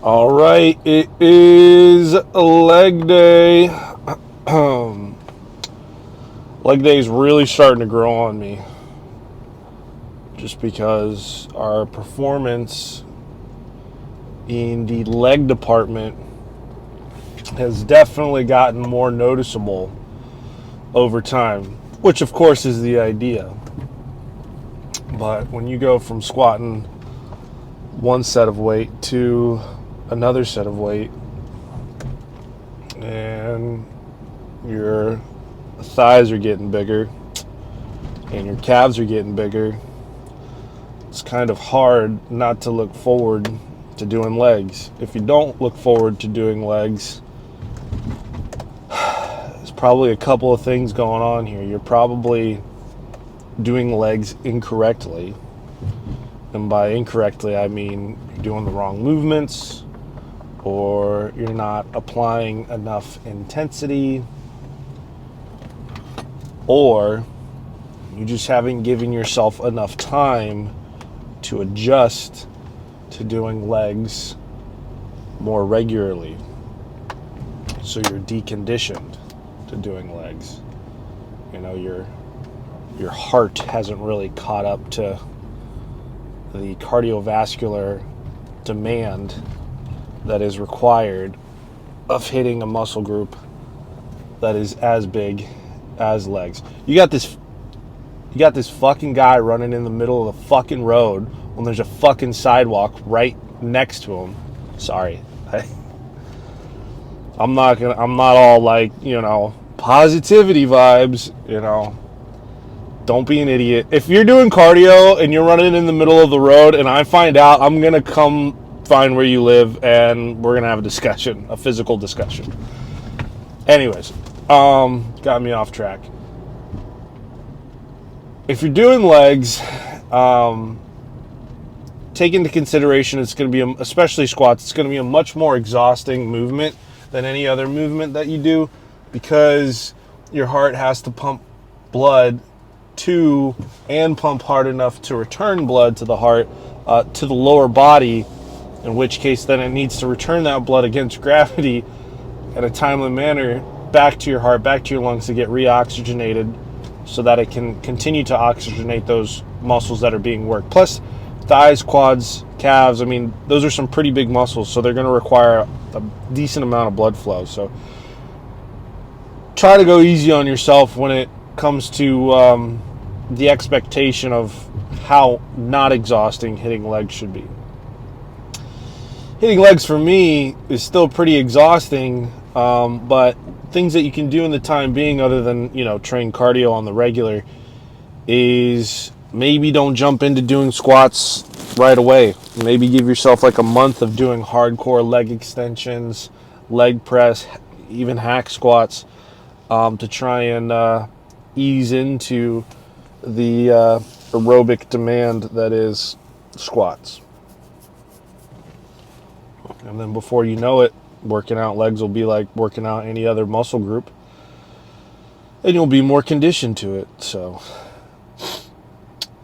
All right, it is leg day. Leg day is really starting to grow on me just because our performance in the leg department has definitely gotten more noticeable over time, which of course is the idea. But when you go from squatting one set of weight to another set of weight, and your thighs are getting bigger and your calves are getting bigger, it's kind of hard not to look forward to doing legs. If you don't look forward to doing legs, there's probably a couple of things going on here. You're probably doing legs incorrectly. And by incorrectly, I mean you're doing the wrong movements, or you're not applying enough intensity, or you just haven't given yourself enough time to adjust to doing legs more regularly. So you're deconditioned to doing legs. You know, your heart hasn't really caught up to the cardiovascular demand that is required of hitting a muscle group that is as big as legs. You got this fucking guy running in the middle of the fucking road when there's a fucking sidewalk right next to him. Sorry. I'm not all like, positivity vibes, Don't be an idiot. If you're doing cardio and you're running in the middle of the road and I find out, I'm going to come find where you live and we're going to have a discussion, a physical discussion. Anyways, got me off track. If you're doing legs, take into consideration it's going to be, especially squats, it's going to be a much more exhausting movement than any other movement that you do, because your heart has to pump blood to and pump hard enough to return blood to the heart, to the lower body, in which case then it needs to return that blood against gravity in a timely manner back to your heart, back to your lungs to get reoxygenated so that it can continue to oxygenate those muscles that are being worked. Plus, thighs, quads, calves, those are some pretty big muscles, so they're going to require a decent amount of blood flow. So try to go easy on yourself when it comes to the expectation of how not exhausting hitting legs should be. Hitting legs for me is still pretty exhausting, but things that you can do in the time being, other than train cardio on the regular, is maybe don't jump into doing squats right away. Maybe give yourself like a month of doing hardcore leg extensions, leg press, even hack squats, to try and ease into the aerobic demand that is squats. And then before you know it, working out legs will be like working out any other muscle group, and you'll be more conditioned to it. So,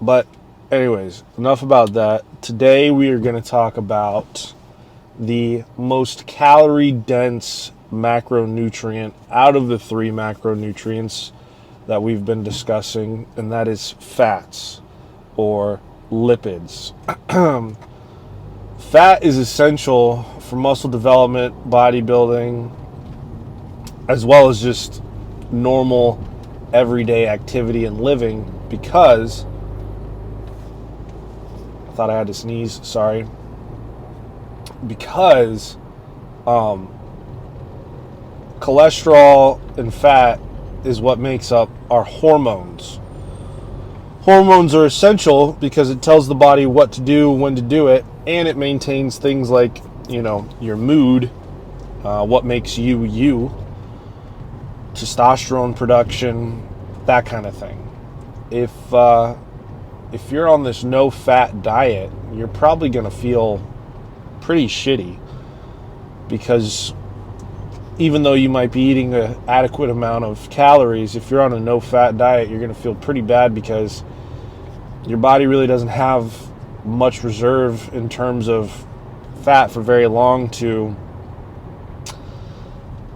but anyways, enough about that. Today we are going to talk about the most calorie dense macronutrient out of the three macronutrients that we've been discussing, and that is fats or lipids. Fat is essential for muscle development, bodybuilding, as well as just normal everyday activity and living, because I thought I had to sneeze, sorry. Because cholesterol and fat is what makes up our hormones. Hormones are essential because it tells the body what to do, when to do it, and it maintains things like, your mood, what makes you you, testosterone production, that kind of thing. If you're on this no-fat diet, you're probably going to feel pretty shitty, because even though you might be eating an adequate amount of calories, if you're on a no-fat diet, you're going to feel pretty bad because your body really doesn't have much reserve in terms of fat for very long to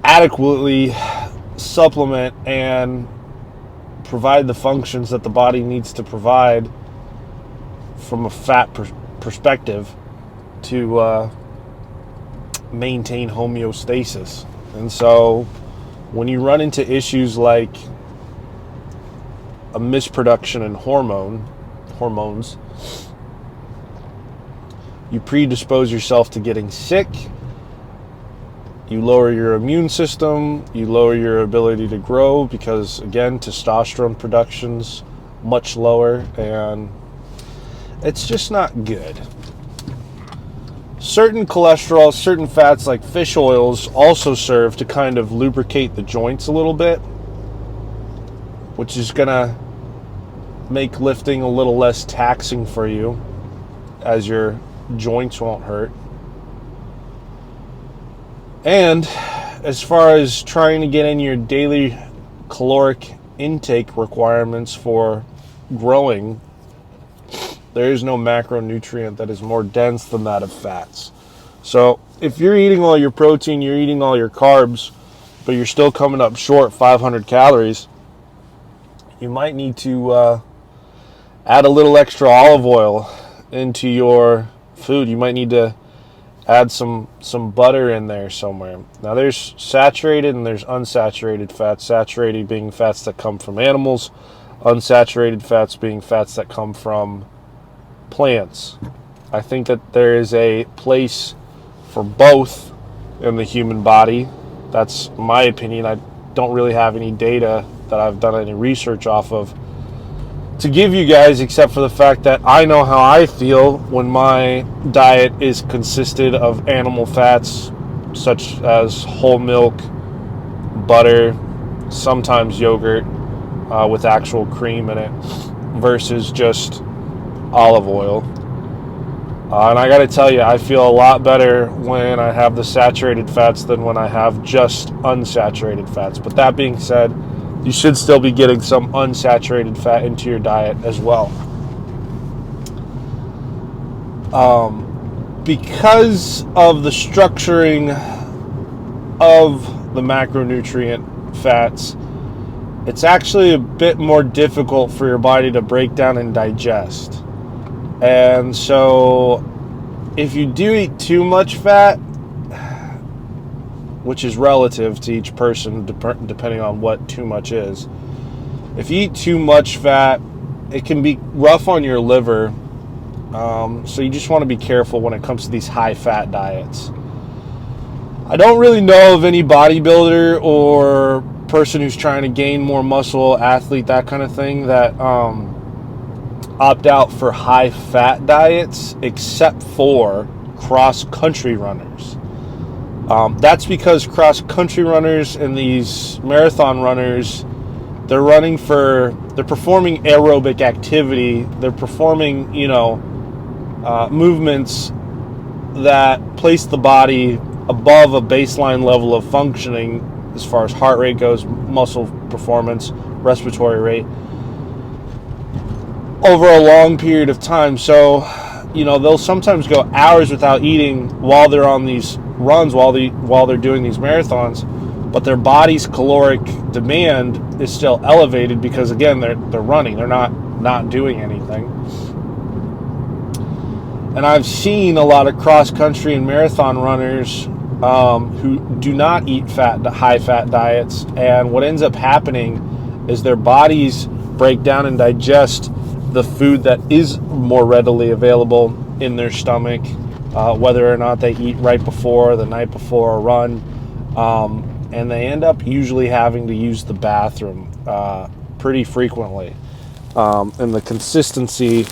adequately supplement and provide the functions that the body needs to provide from a fat perspective to maintain homeostasis. And so when you run into issues like a misproduction in hormones, you predispose yourself to getting sick, you lower your immune system, you lower your ability to grow because, again, testosterone production's much lower, and it's just not good. Certain cholesterol, certain fats like fish oils also serve to kind of lubricate the joints a little bit, which is going to make lifting a little less taxing for you as your joints won't hurt. And as far as trying to get in your daily caloric intake requirements for growing, there is no macronutrient that is more dense than that of fats. So if you're eating all your protein, you're eating all your carbs, but you're still coming up short 500 calories, you might need to add a little extra olive oil into your food. You might need to add some butter in there somewhere. Now there's saturated and there's unsaturated fats. Saturated being fats that come from animals, unsaturated fats being fats that come from plants. I think that there is a place for both in the human body. That's my opinion. I don't really have any data that I've done any research off of to give you guys, except for the fact that I know how I feel when my diet is consisted of animal fats such as whole milk, butter, sometimes yogurt with actual cream in it versus just olive oil. And I gotta tell you, I feel a lot better when I have the saturated fats than when I have just unsaturated fats. But that being said, you should still be getting some unsaturated fat into your diet as well. Because of the structuring of the macronutrient fats, it's actually a bit more difficult for your body to break down and digest. And so if you do eat too much fat, which is relative to each person depending on what too much is. If you eat too much fat, it can be rough on your liver. So you just want to be careful when it comes to these high-fat diets. I don't really know of any bodybuilder or person who's trying to gain more muscle, athlete, that kind of thing, that opt out for high-fat diets, except for cross-country runners. That's because cross-country runners and these marathon runners, they're performing aerobic activity. They're performing, movements that place the body above a baseline level of functioning as far as heart rate goes, muscle performance, respiratory rate, over a long period of time. So, they'll sometimes go hours without eating while they're on these runs, while they're doing these marathons, but their body's caloric demand is still elevated because, again, they're running. They're not doing anything. And I've seen a lot of cross-country and marathon runners who do not eat high-fat diets, and what ends up happening is their bodies break down and digest the food that is more readily available in their stomach, whether or not they eat right before, the night before a run, and they end up usually having to use the bathroom pretty frequently. And the consistency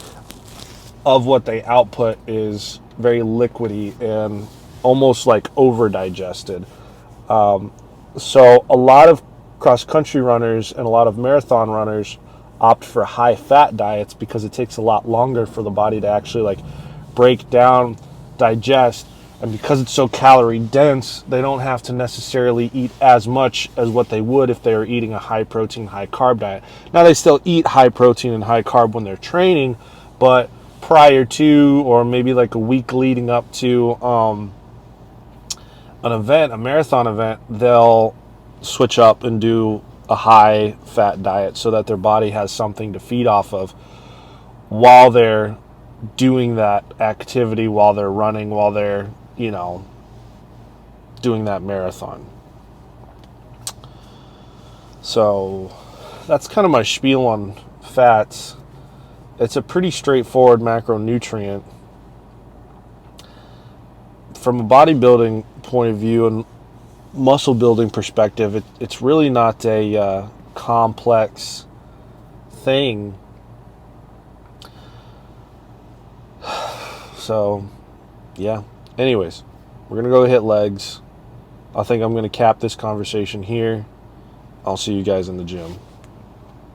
of what they output is very liquidy and almost like over-digested. So a lot of cross-country runners and a lot of marathon runners opt for high-fat diets because it takes a lot longer for the body to actually break down, digest, and because it's so calorie dense, they don't have to necessarily eat as much as what they would if they were eating a high protein, high carb diet. Now, they still eat high protein and high carb when they're training, but prior to, or maybe like a week leading up to an event, a marathon event, they'll switch up and do a high fat diet so that their body has something to feed off of while they're doing that activity, while they're running, while they're, doing that marathon. So that's kind of my spiel on fats. It's a pretty straightforward macronutrient. From a bodybuilding point of view and muscle building perspective, it's really not a complex thing. So, yeah. Anyways, we're going to go hit legs. I think I'm going to cap this conversation here. I'll see you guys in the gym.